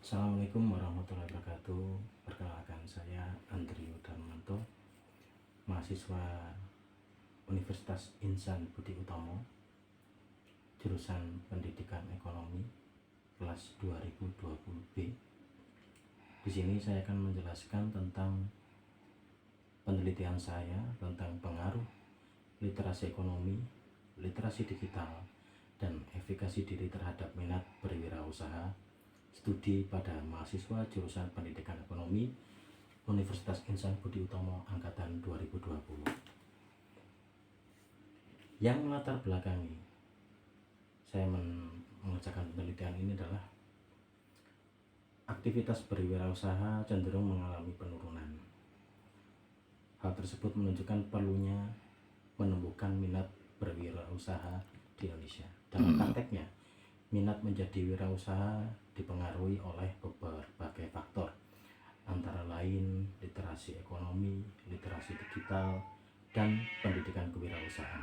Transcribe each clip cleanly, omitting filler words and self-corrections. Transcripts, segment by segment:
Assalamualaikum warahmatullahi wabarakatuh. Perkenalkan, saya Andrio Darmanto, mahasiswa Universitas Insan Budi Utomo, jurusan Pendidikan Ekonomi, kelas 2020B. Di sini saya akan menjelaskan tentang penelitian saya tentang pengaruh literasi ekonomi, literasi digital, dan efikasi diri terhadap minat berwirausaha studi pada mahasiswa jurusan Pendidikan Ekonomi Universitas Insan Budi Utomo angkatan 2020. Yang melatar belakangi saya mengerjakan penelitian ini adalah aktivitas berwirausaha cenderung mengalami penurunan. Hal tersebut menunjukkan perlunya menumbuhkan minat berwirausaha di Indonesia. Dalam prakteknya, minat menjadi wirausaha dipengaruhi oleh berbagai faktor, antara lain literasi ekonomi, literasi digital, dan pendidikan kewirausahaan.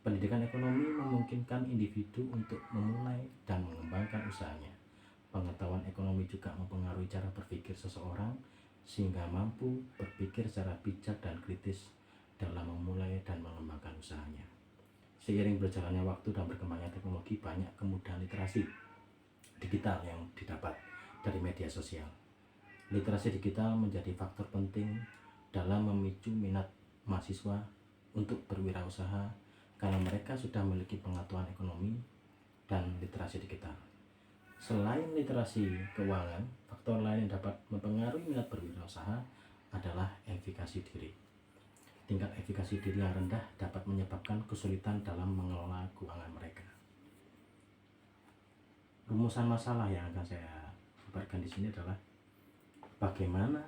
Pendidikan ekonomi memungkinkan individu untuk memulai dan mengembangkan usahanya. Pengetahuan ekonomi juga mempengaruhi cara berpikir seseorang sehingga mampu berpikir secara bijak dan kritis dalam memulai dan mengembangkan usahanya. Seiring berjalannya waktu dan berkembangnya teknologi, banyak kemudahan literasi digital yang didapat dari media sosial. Literasi digital menjadi faktor penting dalam memicu minat mahasiswa untuk berwirausaha karena mereka sudah memiliki pengetahuan ekonomi dan literasi digital. Selain literasi keuangan, faktor lain yang dapat mempengaruhi minat berwirausaha adalah efikasi diri. Tingkat efikasi diri yang rendah dapat menyebabkan kesulitan dalam mengelola keuangan mereka. Rumusan masalah yang akan saya paparkan di sini adalah bagaimana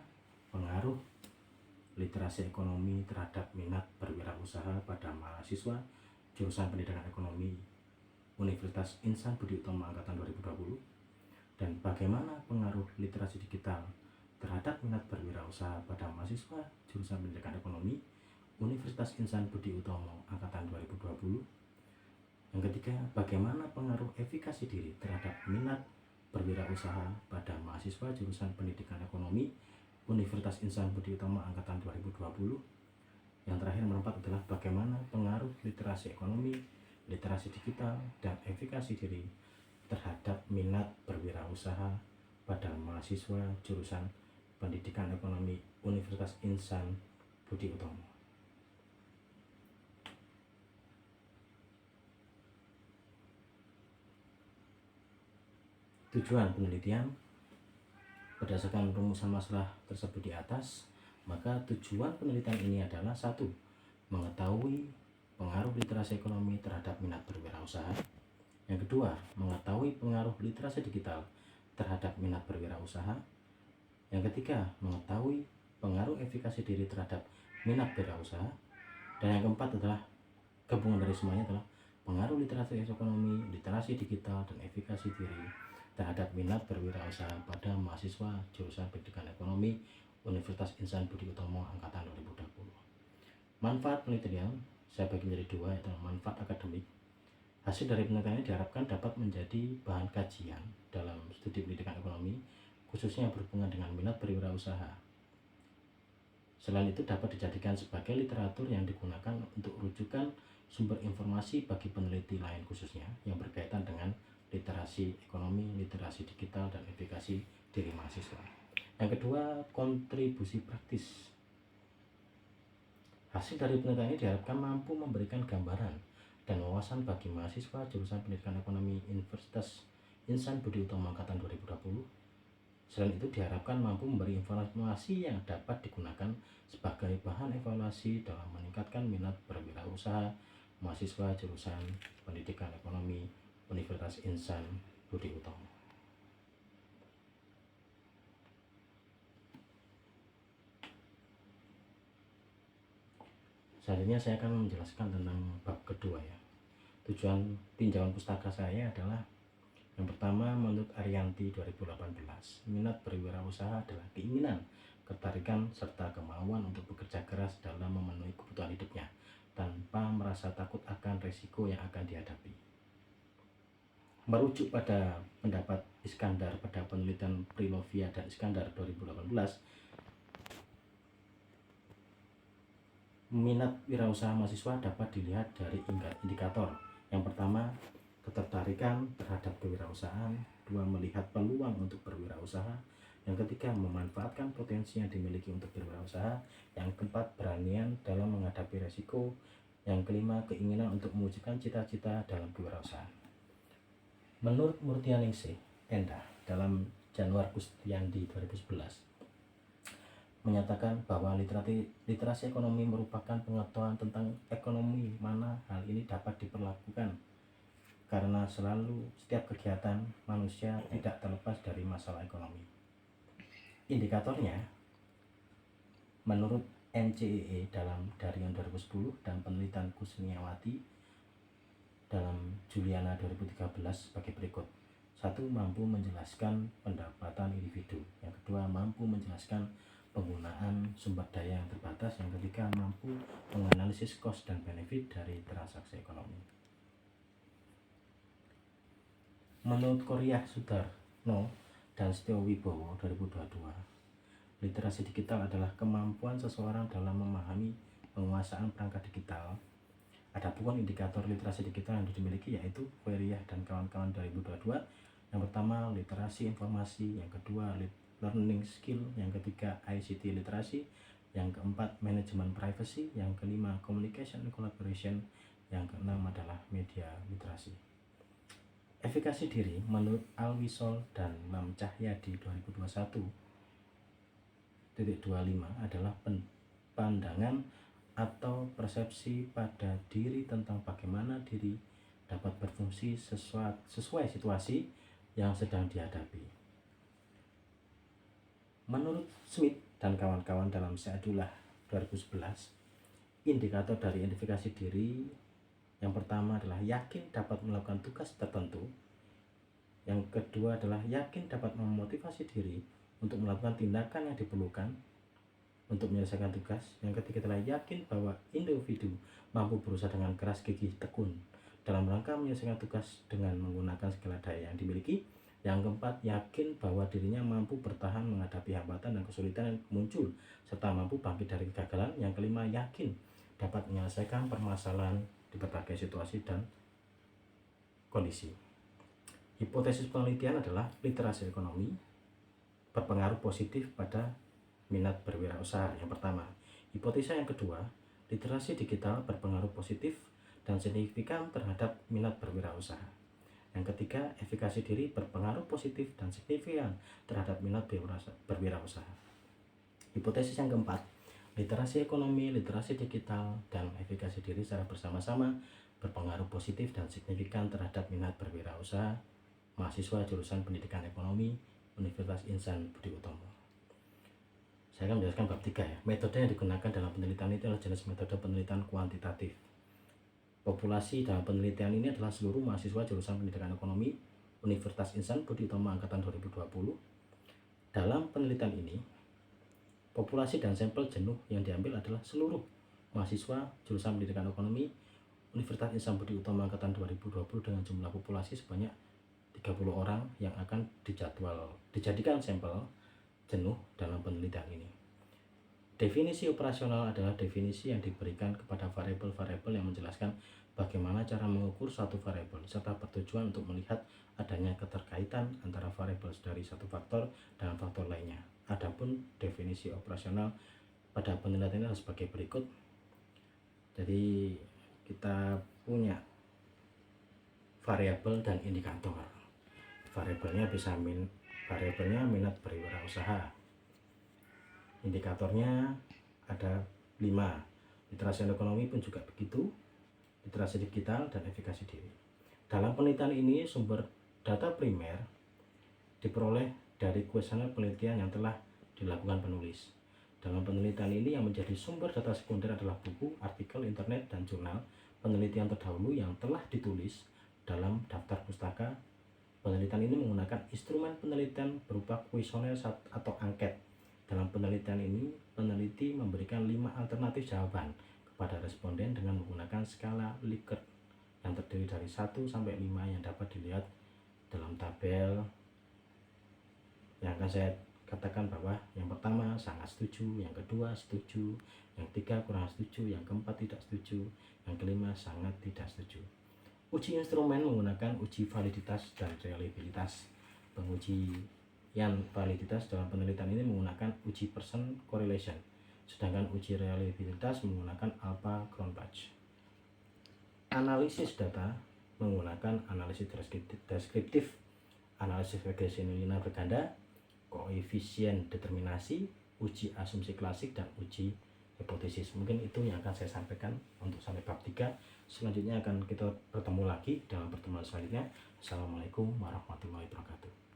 pengaruh literasi ekonomi terhadap minat berwirausaha pada mahasiswa jurusan Pendidikan Ekonomi Universitas Insan Budi Utomo angkatan 2020, dan bagaimana pengaruh literasi digital terhadap minat berwirausaha pada mahasiswa jurusan Pendidikan Ekonomi Universitas Insan Budi Utomo angkatan 2020. Yang ketiga, bagaimana pengaruh efikasi diri terhadap minat berwirausaha pada mahasiswa jurusan Pendidikan Ekonomi Universitas Insan Budi Utomo angkatan 2020. Yang terakhir, nomor 4 adalah bagaimana pengaruh literasi ekonomi, literasi digital, dan efikasi diri terhadap minat berwirausaha pada mahasiswa jurusan Pendidikan Ekonomi Universitas Insan Budi Utomo. Tujuan penelitian berdasarkan rumusan masalah tersebut di atas, maka tujuan penelitian ini adalah: 1. Mengetahui pengaruh literasi ekonomi terhadap minat berwirausaha. Yang kedua, mengetahui pengaruh literasi digital terhadap minat berwirausaha. Yang ketiga, mengetahui pengaruh efikasi diri terhadap minat berwirausaha. Dan yang keempat adalah gabungan dari semuanya adalah pengaruh literasi ekonomi, literasi digital, dan efikasi diri terhadap minat berwirausaha pada mahasiswa jurusan Pendidikan Ekonomi Universitas Insan Budi Utomo angkatan 2020. Manfaat penelitian saya bagi menjadi dua, yaitu manfaat akademik. Hasil dari penelitian ini diharapkan dapat menjadi bahan kajian dalam studi pendidikan ekonomi, khususnya yang berhubungan dengan minat berwirausaha. Selain itu, dapat dijadikan sebagai literatur yang digunakan untuk rujukan sumber informasi bagi peneliti lain, khususnya yang berkaitan dengan literasi ekonomi, literasi digital, dan efikasi diri mahasiswa. Yang kedua, kontribusi praktis. Hasil dari penelitian ini diharapkan mampu memberikan gambaran dan wawasan bagi mahasiswa jurusan Pendidikan Ekonomi Universitas Insan Budi Utomo angkatan 2020. Selain itu, diharapkan mampu memberi informasi yang dapat digunakan sebagai bahan evaluasi dalam meningkatkan minat berwirausaha mahasiswa jurusan Pendidikan Ekonomi Universitas Insan Budi Utomo. Selanjutnya saya akan menjelaskan tentang bab kedua ya. Tujuan tinjauan pustaka saya adalah: yang pertama, menurut Arianti 2018, minat berwirausaha adalah keinginan, ketertarikan, serta kemauan untuk bekerja keras dalam memenuhi kebutuhan hidupnya tanpa merasa takut akan risiko yang akan dihadapi. Merujuk pada pendapat Iskandar pada penelitian Prilovia dan Iskandar 2018, minat wirausaha mahasiswa dapat dilihat dari indikator. Yang pertama, ketertarikan terhadap kewirausahaan. Dua, melihat peluang untuk berwirausaha. Yang ketiga, memanfaatkan potensi yang dimiliki untuk berwirausaha. Yang keempat, beranian dalam menghadapi resiko. Yang kelima, keinginan untuk mewujudkan cita-cita dalam kewirausahaan. Menurut Murtianingsih Endah dalam Januar Kustiandi 2011 menyatakan bahwa literasi ekonomi merupakan pengetahuan tentang ekonomi, mana hal ini dapat diperlakukan karena setiap kegiatan manusia tidak terlepas dari masalah ekonomi. Indikatornya menurut NCEE dalam Darion 2010 dan penelitian Kusniawati dalam Juliana 2013 sebagai berikut. 1. Mampu menjelaskan pendapatan individu. Yang kedua, mampu menjelaskan penggunaan sumber daya yang terbatas. Yang ketiga, mampu menganalisis cost dan benefit dari transaksi ekonomi. Menurut Korea Sudarno dan Setio Wibowo 2022, literasi digital adalah kemampuan seseorang dalam memahami penguasaan perangkat digital. Adapun indikator literasi digital yang dimiliki yaitu Feriah dan kawan-kawan 2022. Yang pertama, literasi informasi. Yang kedua, learning skill. Yang ketiga, ICT literasi. Yang keempat, manajemen privacy. Yang kelima, communication and collaboration. Yang keenam adalah media literasi. Efikasi diri menurut Alwisol dan Mam Cahyadi 2021.25 adalah pandangan atau persepsi pada diri tentang bagaimana diri dapat berfungsi sesuai situasi yang sedang dihadapi. Menurut Smith dan kawan-kawan dalam Seadullah 2011, indikator dari identifikasi diri yang pertama adalah yakin dapat melakukan tugas tertentu. Yang kedua adalah yakin dapat memotivasi diri untuk melakukan tindakan yang diperlukan untuk menyelesaikan tugas. Yang ketiga adalah yakin bahwa individu mampu berusaha dengan keras, gigih, tekun dalam rangka menyelesaikan tugas dengan menggunakan segala daya yang dimiliki. Yang keempat, yakin bahwa dirinya mampu bertahan menghadapi hambatan dan kesulitan yang muncul serta mampu bangkit dari kegagalan. Yang kelima, yakin dapat menyelesaikan permasalahan di berbagai situasi dan kondisi. Hipotesis penelitian adalah literasi ekonomi berpengaruh positif pada minat berwirausaha. Yang pertama. Hipotesa yang kedua, literasi digital berpengaruh positif dan signifikan terhadap minat berwirausaha. Yang ketiga, efikasi diri berpengaruh positif dan signifikan terhadap minat berwirausaha. Hipotesis yang keempat, literasi ekonomi, literasi digital, dan efikasi diri secara bersama-sama berpengaruh positif dan signifikan terhadap minat berwirausaha mahasiswa jurusan Pendidikan Ekonomi Universitas Insan Budi Utomo. Saya akan menjelaskan bab 3 ya. Metode yang digunakan dalam penelitian itu adalah jenis metode penelitian kuantitatif. Populasi dalam penelitian ini adalah seluruh mahasiswa jurusan Pendidikan Ekonomi Universitas Insan Budi Utomo angkatan 2020. Dalam penelitian ini, populasi dan sampel jenuh yang diambil adalah seluruh mahasiswa jurusan Pendidikan Ekonomi Universitas Insan Budi Utomo angkatan 2020 dengan jumlah populasi sebanyak 30 orang yang akan dijadikan sampel jenuh dalam penelitian ini. Definisi operasional adalah definisi yang diberikan kepada variabel-variabel yang menjelaskan bagaimana cara mengukur suatu variabel serta bertujuan untuk melihat adanya keterkaitan antara variabel dari satu faktor dengan faktor lainnya. Adapun definisi operasional pada penelitian ini adalah sebagai berikut. Jadi kita punya variabel dan indikator. Variabelnya variabelnya minat berwirausaha. Indikatornya ada 5. Literasi ekonomi pun juga begitu, literasi digital dan efikasi diri. Dalam penelitian ini sumber data primer diperoleh dari kuesioner penelitian yang telah dilakukan penulis. Dalam penelitian ini yang menjadi sumber data sekunder adalah buku, artikel, internet, dan jurnal penelitian terdahulu yang telah ditulis dalam daftar pustaka. Penelitian ini menggunakan instrumen penelitian berupa kuesioner atau angket. Dalam penelitian ini, peneliti memberikan 5 alternatif jawaban kepada responden dengan menggunakan skala Likert yang terdiri dari 1 sampai 5 yang dapat dilihat dalam tabel yang akan saya katakan bahwa yang pertama sangat setuju, yang kedua setuju, yang ketiga kurang setuju, yang keempat tidak setuju, yang kelima sangat tidak setuju. Uji instrumen menggunakan uji validitas dan reliabilitas. Pengujian validitas dalam penelitian ini menggunakan uji person correlation, sedangkan uji reliabilitas menggunakan alpha Cronbach. Analisis data menggunakan analisis deskriptif, analisis regresi linear berganda, koefisien determinasi, uji asumsi klasik, dan uji hipotesis. Mungkin itu yang akan saya sampaikan untuk sampai bab 3. Selanjutnya akan kita bertemu lagi dalam pertemuan selanjutnya. Assalamualaikum warahmatullahi wabarakatuh.